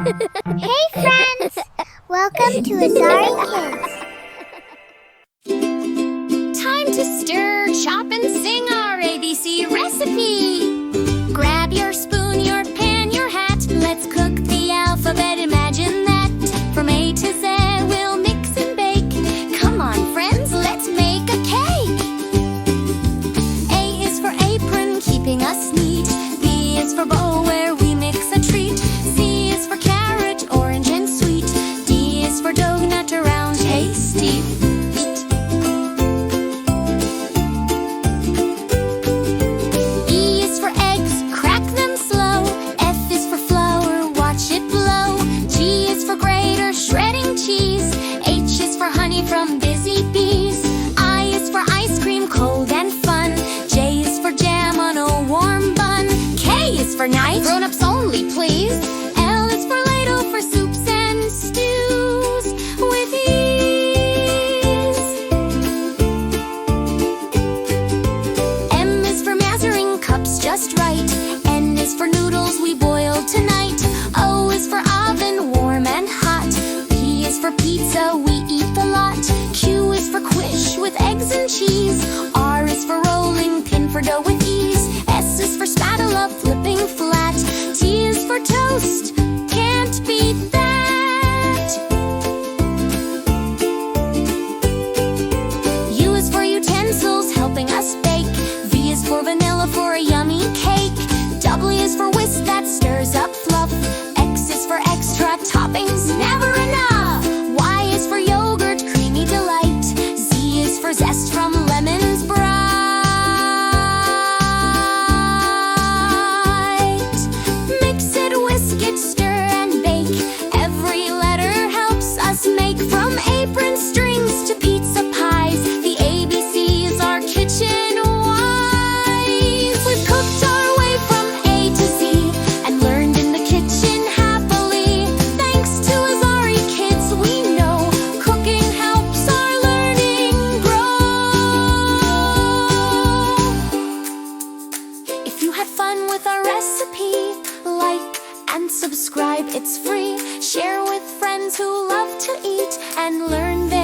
Hey friends! Welcome to Azari Kids. Time to stir, chop, and sing our ABC recipe. Grab your spoon, your pan, your hat. Let's cook the alphabet, imagine that. From A to Z, we'll mix and bake. Come on, friends, let's make a cake. A is for apron, keeping us neat. B is for bowl, where we mix a treat. C is for carrot, orange and sweet. D is for donut, around tasty. E is for eggs, crack them slow. F is for flour, watch it blow. G is for grater, shredding cheese. H is for honey from busy bees. I is for ice cream, cold and fun. J is for jam on a warm bun. K is for knife, grown-ups only, please. L is for ladle, for soups and stews with ease. M is for measuring cups just right. N is for noodles we boiled tonight. O is for oven, warm and hot. P is for pizza, we eat a lot. Q is for quiche with eggs and cheese. R is for rolling pin, for dough with ease. S is for spatula, flipping flat. T is for toast, can't beat that. U is for utensils, helping us bake. V is for vanilla, for a yummy cake. W is for whisk, that stirs up fluff. X is for extra toppings, never enough. Y is for yogurt, creamy delight. Z is for zest from lemons bright. Mix it, whisk it, stir and bake. Every letter helps us make. From apron strings to pizza pies, the ABCs are kitchen wise. We've cooked our way from A to Z and learned in the kitchen happily. Thanks to Azari Kids, we know cooking helps our learning grow. If you had fun with our recipe, like and subscribe, it's free. Share with friends who love to eat and learn their